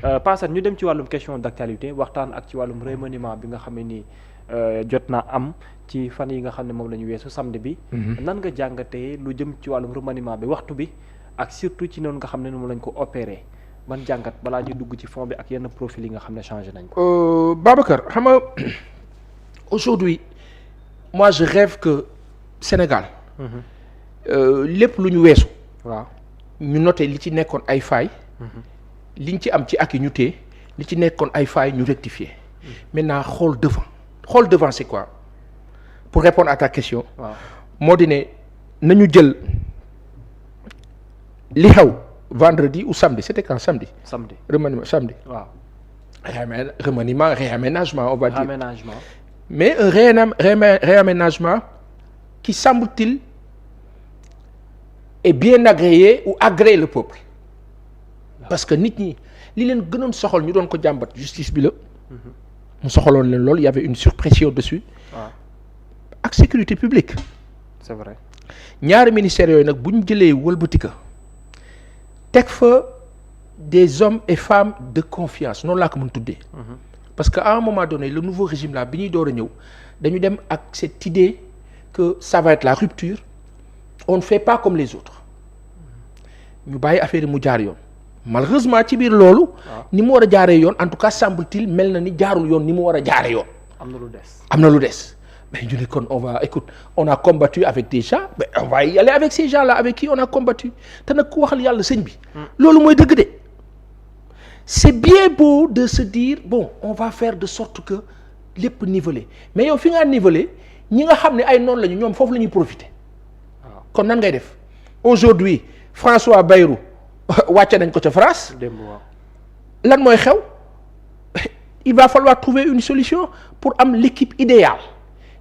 Paasan ñu dem ci wàllum question d'actualité waxtaan ak ci wàllum remaniement bi nga xam ne nii jot naa am ci fan yi nga xam ne moom la ñu weesu samedi bi. nan nga jàngatee lu jëm ci wàllum remaniement bi waxtu bi ak surtout ci noonu nga xam ne moom lañ ko opéré ban jàngat balaa ñuy dugg ci fond bi ak yenn profil yi nga xam ne changé nañ ko. Babacar xam nga aujourd'hui moi je rêve que Sénégal. lépp lu ñu weesu. waaw ñu noté li ci nekkoon ay failles. liñ ci am ci ak yi ñu téye li ci nekkoon ay failles ñu rectifier. maintenant xool devant c'est quoi pour répondre à ta question. waaw moo di ne nañu jël li xew vendredi ou samedi c'était quand samedi. remaniement samedi. waaw remaniement réaménagement on va dire. aménagement. mais un réaménagement qui semble-t-il est bien agréé ou agrée le peuple. parce que nit ñi li leen gënoon soxal ñu doon ko jàmbat justice bi la. mu soxaloon leen loolu y avait une surpression dessus. ak sécurité publique. c'est vrai. ñaari ministères yooyu nag bu ñu jëlee wëlbatika teg fa des hommes et femmes de confiance noonu laa ko mën tuddee. parce que à un moment donné le nouveau régime là bi ñuy door a ñëw dañu dem ak cette idée que ça va être la rupture on ne fait pas comme les autres ñu bàyyi affaire yi mu jaar yoon. malheureusement ci biir loolu. ni mu war a jaaree yoon en tout cas semble-t-il mel na ni jaarul yoon ni mu war a jaaree yoon. am na lu des mais ñu ne kon on a combattu avec des gens mais on va y aller avec ces gens là avec qui on a combattu te nag ku waxal yàlla sëñ bi. loolu mooy dëgg de. c'est bien beau de se dire bon on va faire de sorte que lépp niveler mais yow fi ngaa niveler ñi nga xam ne ay noonu lañu ñoom foofu la ñuy profiter. kon nan ngay def aujourd'hui François Bayrou. wàcce nañ ko ca France. lan mooy xew il va falloir trouver une solution pour am l'équipe idéale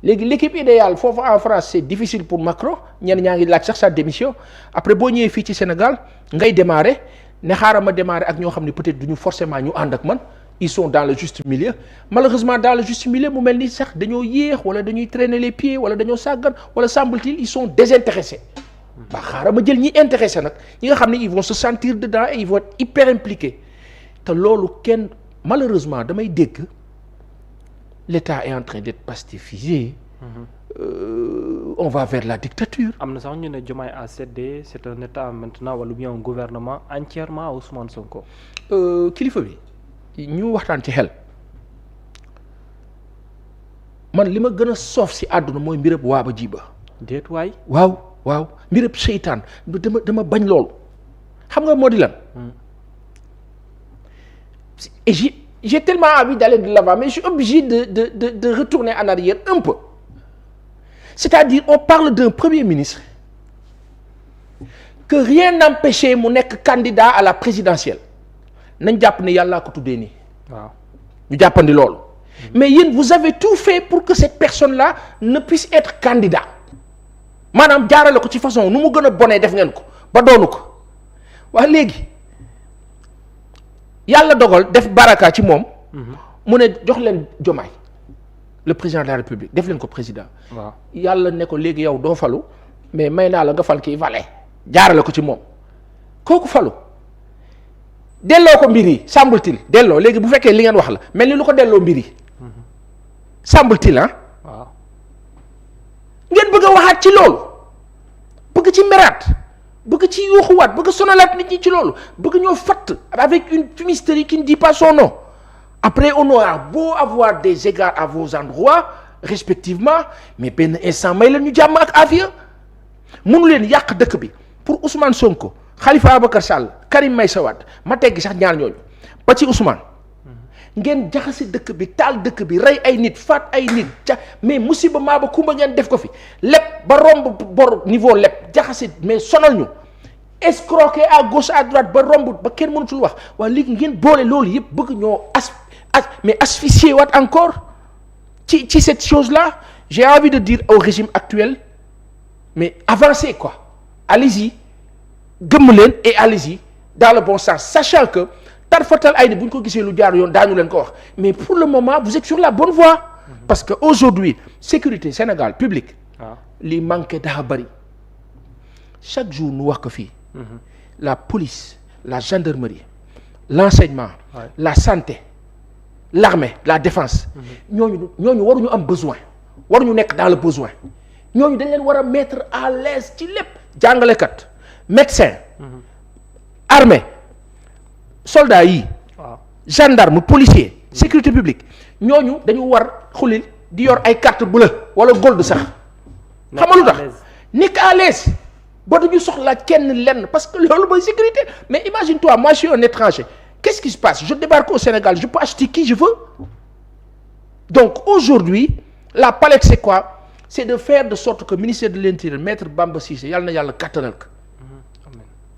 léegi l'équipe idéale foofu en France c'est difficile pour Macron ñenn ñaa ngi laaj sax sa démission après boo ñëwee fii ci Sénégal ngay démarrer ne xaaral ma démarrer ak ñoo xam ne peut-être duñu forcément ñu ànd ak man ils sont dans le juste milieu malheureusement dans le juste milieu mu mel ni sax dañoo yéex wala dañuy traîner les pieds wala dañoo sàggan wala semble-t-il ils sont désintéressés. ba xaaral ma jël ñi intéressé nag ñi nga xam ne ils vont se sentir dedans et ils vont être hyper impliqués te loolu kenn malheureusement damay dégg l'État est en train d'être pastéfisé. On va vers la dictature. am na sax ñu ne Diomaye a cédé c'est un État maintenant wala bien un gouvernement entièrement à Ousmane Sonko. kilifa bi ñu waxtaan ci xel man li ma gën a soof si àdduna mooy mbirëb waaba jiba. déet waay. waaw mbirëb seytaan dama bañ loolu xam nga moo di lan. et j'ai tellement envie d'aller de l'avant mais je suis obligé de retourner en arrière un peu c'est-à-dire on parle d'un premier ministre que rien n'empêchait mu nekk candidat à la présidentielle nañ jàpp ne yàllaa ko tuddee nii. waaw ñu jàppandi loolu. mais yéen vous avez tout fait pour que cette personne-là ne puisse être candidat. maanaam jaarale ko ci façon nu mu gën a bonee def ngeen ko ba doonu ko wax léegi yàlla dogal def baraka ci moom. mu ne jox leen Diomaye le président de la République def leen ko président. waaw yàlla ne ko léegi yow doo falu mais may naa la nga fal kii valet jaarale ko ci moom kooku falu delloo ko mbir yi semble-t-il delloo léegi bu fekkee li ngeen wax la mel ni lu ko delloo mbir yi semble-t-il waaw. ngeen bëgg a waxaat ci loolu bëgg ci meraat bëgg ci yuuxuwaat bëgg sonalaat nit ñi ci loolu bëgg ñoo fatt avec une fumisterie qui ne dit pas son nom après on aura beau avoir des égards à vos endroits respectivement mais benn instant may leen ñu jàmm ak afiya mënu leen yàq dëkk bi pour Ousmane Sonko Khalifa Ababacar Sall Karim Meïssa Wade ma teggi sax ñaar ñooñu ba ci Ousmane ngeen jaxase dëkk bi taal dëkk bi rey ay nit faat ay nit mais musiba maa ba kumba ngeen def ko fi lépp ba romb bor niveau lépp jaxase mais sonal ñu escroquer à gauche à droite ba romb ba kenn mënatul wax waaye léegi ngeen boole loolu yëpp bëgg ñoo mais asphyxier waat encore ci cette chose là j'ai envie de dire au régime actuel mais avancez quoi allez-y gëmm leen et allez-y dans le bon sens sachant que tarfatal ay ni bu ñu ko gisee lu jaar yoon daañu leen ko wax mais pour le moment vous êtes sur la bonne voie parce que aujourd'hui sécurité Sénégal public li manqué daa bari chaque jour nu wax ko fii la police la gendarmerie l'enseignement, la santé, l'armée, la défense. ñooñu waruñu am besoin waruñu nekk dans le besoin ñooñu dañ leen war a mettre à l'aise ci lépp. jàngalekat médecin armée soldats yi gendarme policier sécurité publique ñooñu dañu war xulil di yor ay carte bleue wala gold sax xam nga lu tax nekk à l'aise ba duñu soxla kenn lenn parce que loolu mooy sécurité. mais imagine toi moi je suis un étranger qu'est-ce qui se passe je débarque au Sénégal je peux acheter qui je veux. Donc aujourd'hui la palette c'est quoi? C'est de faire de sorte que ministère de l'Intérieur maître Bamba Cissé yàlla na yàlla kattanal ko.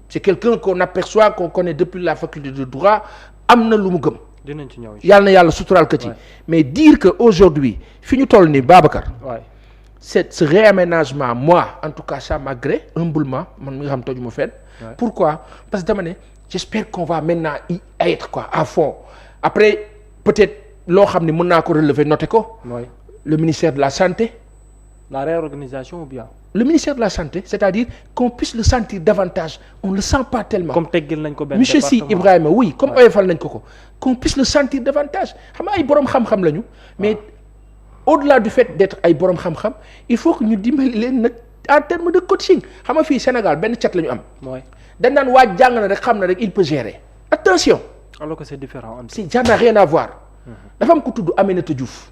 C'est quelqu'un qu'on aperçoit qu'on connaît depuis la faculté de droit am na lu mu gëm. dinañ ci ñëw yàlla na yàlla suturaal ko ci. mais dire que aujourd'hui fi ñu toll nii Babacar. ce réaménagement moi en tout cas ça m'agrée humblement man mi nga xam tojuma fenn. Pourquoi? Parce que dama ne j'espère qu'on va maintenant y être quoi à fond après peut-être loo xam ne mën naa ko relever noter ko. Le ministère de la santé. La réorganisation ou bien. Le ministère de la santé c'est-à-dire qu'on puisse le sentir davantage on le sent pas tellement. Comme teggil nañ ko benn monsieur Sy Ibrahima oui comme oyofal nañ ko qu'on puisse le sentir davantage xam nga ay borom xam-xam lañu mais au-delà du fait d'être ay borom xam-xam il faut que ñu dimbali leen nag en termes de coaching xam nga fii Sénégal benn cat la ñu am. dañ naan waaj jàng na rek xam na rek il peut gérer attention. alors que c'est différent. si ça n'a rien à voir. dafa am ku tudd Aminata Diouf.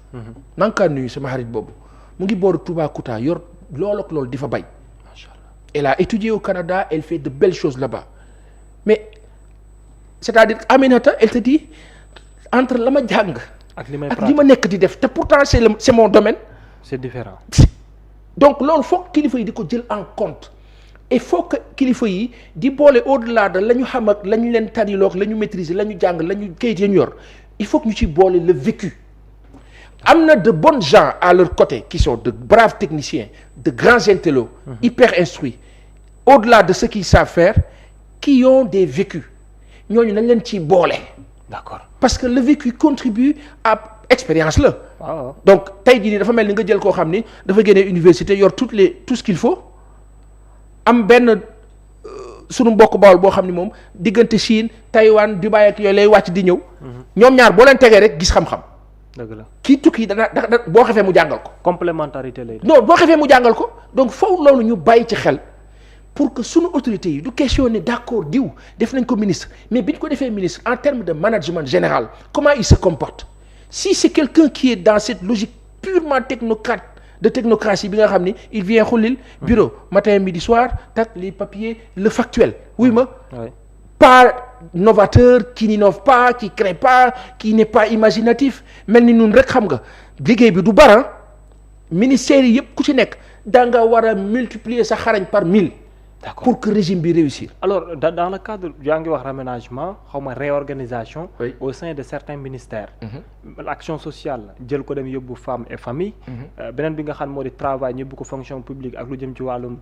maa ngi kaa nuyu sama xarit boobu mu ngi booru Toubacouta yor loolu ak loolu di fa bay. macha allah elle a étudié au Canada elle fait de belles choses là-bas mais c'est-à-dire Aminata elle te dit entre la ma jàng. ak li ma nekk di def te pourtant c'est mon domaine. c'est différent. donc loolu foog kilifa yi di ko jël en compte et faut que kilifa yi di boole au-delà de la ñu xam ak la ñu leen tariloog la ñu maîtriser la ñu jàng la ñu kayit ya ñu yor il faut que ñu ci boole le vécu. am na de bons gens à leur côté qui sont de braves techniciens de grands intellos hyper instruits au-delà de ce qu'ils savent faire qui ont des vécus ñooñu nañ leen ciy boole. D'accord. Parce que le vécu contribue à expérience la. Donc tey jii nii dafa mel ni nga jël koo xam ni dafa génne université yor tout ce qu'il faut am benn sunu mbokk Bawol boo xam ni moom diggante Chine Taïwan Dubaï ak yooyu lay wàcc di ñëw. ñoom ñaar boo leen tegee rek gis xam-xam. dëgg la kii tukki dana boo xefee mu jàngal ko. complémentarité lay. non boo xefee mu jàngal ko donc foofu loolu ñu bàyyi ci xel. pour que sunu autorités yi du questionner d'accord diw def nañ ko ministre mais bi ñu ko defee ministre en termes de management général comment il se comporte si c'est quelqu'un qui est dans cette logique purement technocrate de technocratie bi nga xam ni il vient xulil bureau matin midi soir tak les papiers le factuel oui ma pas novateur qui n'innove pas qui crée pas qui n'est pas imaginatif mel ni nun rek xam nga liggéey bi du bara ministères yi yëpp ku ci nekk da nga war a multiplier sa xarañ par 1000. D'accord. Pour que régime bi réussir. Alors dans le cadre yaa ngi wax raménagement xaw ma réorganisation. Oui. Au sein de certains ministères. L'action sociale jël ko dem yóbbu femmes et famille. Beneen bi nga xam moo di travail ñu yóbbu ko fonction publique ak lu jëm ci wàllum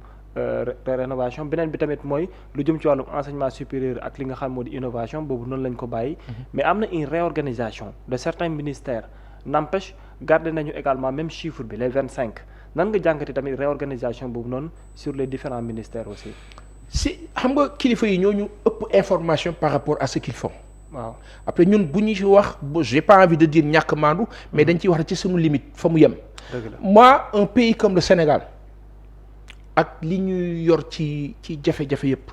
rénovation beneen bi tamit mooy lu jëm ci wàllum enseignement supérieur ak li nga xam moo di innovation boobu noonu lañ ko bàyyi. Mais am na une réorganisation de certains ministères n'empêche garder nañu également même chiffre bi les 25. nan nga jàngate tamit réorganisation boobu noonu sur les différents ministères aussi. si xam nga kilifa yi ñoo ñu ëpp information par rapport à ce qu'ils font. waaw après ñun bu ñu ci wax j'ai pas envie de dire ñàkk maandu mais dañ ciy wax ci suñu limite fa mu yem. moi un pays comme le Sénégal ak li ñuy yor ci jafe-jafe yëpp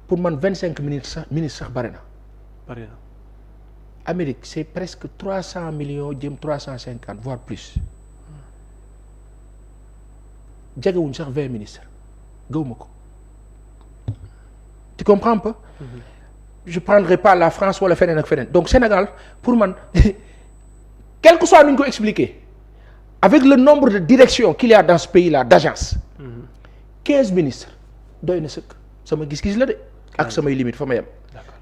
pour man 25 ministres sax bari na. bari na. Amérique c'est presque 300 millions jëm 350 voire plus. jegewuñ sax 20 ministres gëwuma ko tu comprends un peu. Je prendrai pas la France wala feneen ak feneen donc Sénégal pour man quel que soit nu ñu ko expliquer avec le nombre de directions qu'il y a dans ce pays là d'agences 15 ministres doy na sëkk sama gis-gis la de ak samay limites fa ma yem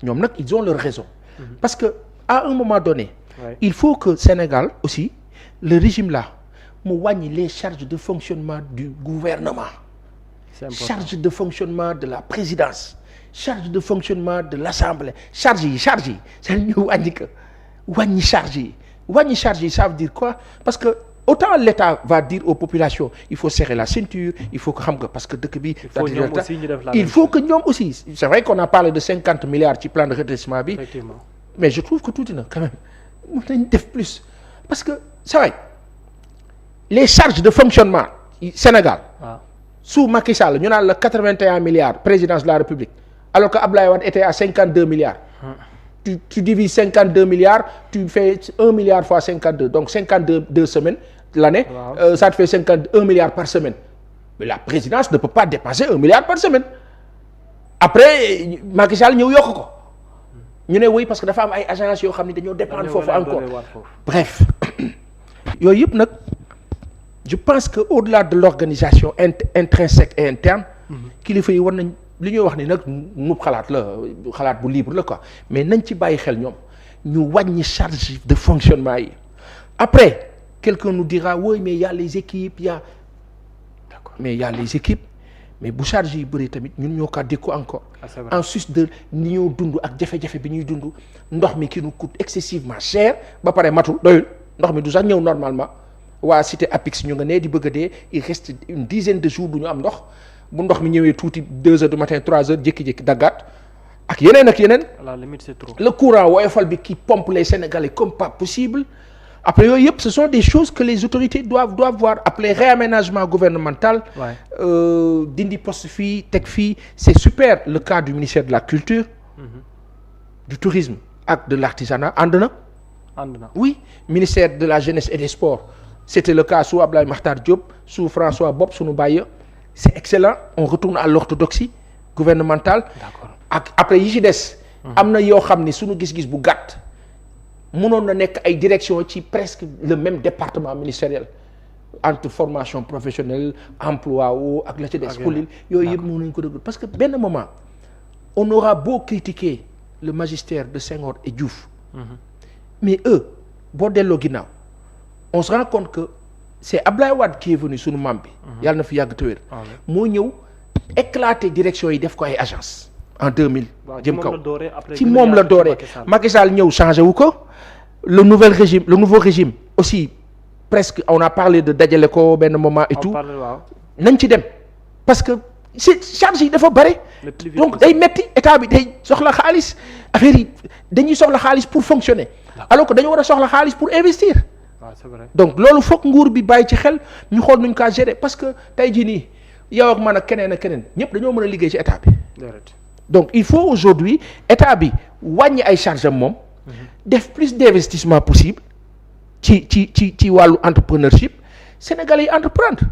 ñoom nag ils ont leur raison parce que à un moment donné il faut que Sénégal aussi le régime là mu wàññi les charges de fonctionnement du gouvernement charge de fonctionnement de la présidence charge de fonctionnement de l'Assemblée charge yi c'est ñu wàññi ko wàññi charge yi ça veut dire quoi parce que autant l'État va dire aux populations il faut serrer la ceinture il faut que xam nga parce que dëkk bi il faut que ñoom aussi c'est vrai qu'on a parlé de 50 milliards ci plan de redressement bi mais je trouve que tuuti na quand même mën nañ def plus parce que c'est vrai les charges de fonctionnement Sénégal sous Macky Sall ñu naan la 81 milliards présidence de la République alors que Abdoulaye Wade était à 52 milliards tu divises 52 milliards tu fais 1 milliard fois 52 donc 52 semaines l'année ça te fait 51 milliards par semaine mais la présidence ne peut pas dépasser 1 milliard par semaine après Macky Sall ñëw yokk ko ñu ne oui parce que dafa am ay agences yoo xam ne dañoo dépendre foofu encore bref yooyu yëpp nag je pense que au-delà de l'organisation intrinsèque et interne kilifa yi war nañ li ñuy wax ni nag nub xalaat bu libre la quoi mais nañ ci bàyyi xel ñoom ñu wàññi charge de fonctionnement yi après quelqu'un nous dira oui mais il y a les équipes mais il y a les équipes mais bu charge yi bëri tamit ñun ñoo kaa dékku encore en sus de ni ñoo dund ak jafe-jafe bi ñuy dund ndox mi qui nous coûte excessivement cher ba pare matul doyul ndox mi du sax ñëw normalement waa cité Apix ñu nga nee di bëgg a dee il reste une dizaine de jours du ñu am ndox bu ndox mi ñëwee tuuti 2 heures du matin 3 heures jékki-jékki daggaat ak yeneen à la limite c'est trop le courant woyofal bi qui pompe les Sénégalais comme pas possible après yooyu yëpp ce sont des choses que les autorités doivent voir après réaménagement gouvernemental dindi poste fii teg fii c'est super le cas du ministère de la culture du tourisme ak de l'artisanat ànd na oui ministère de la jeunesse et des sports c'était le cas sous Abdoulaye Makhtar Diop sous François Bob sunu bàyyi c'est excellent on retourne à l'orthodoxie gouvernementale ak après yi ci des am na yoo xam ni suñu gis-gis bu gàtt mënoon na nekk ay direction ci presque le même département ministériel entre formation professionnelle emploi wu ak la ci des xulil yooyu yëpp mën nañu ko déglu parce que benn moment on aura beau critiquer le magistère de Senghor et Diouf mais eux boo delloo ginnaaw on se rend compte que c'est Abdoulaye Wade qui est venu sunu maam bi yàlla na fi yàgg te wér moo ñëw éclater direction yi def ko ay agence en 2000 jëm kaw ci moom la dooree Macky Sall ñëw changé wu ko le nouveau régime aussi presque on a parlé de dajale ko benn moment et tout nañ ci dem parce que c'est charge yi dafa bare donc day metti état bi day soxla xaalis affaire yi dañuy soxla xaalis pour fonctionner alors que dañu war a soxla xaalis pour investir c'est vrai. Donc loolu foog nguur bi bàyyi ci xel ñu xool nuñ kaa gérer parce que tey jii nii yow ak man ak keneen ñëpp dañoo mën a liggéey ci état bi donc il faut aujourd'hui état bi wàññi ay charge am moom def plus d'investissement possible ci wàllu entrepreneurship sénégalais yi entreprendre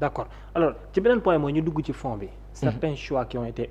d'accord alors ci beneen point mooy ñu dugg ci fond bi certains choix qui ont été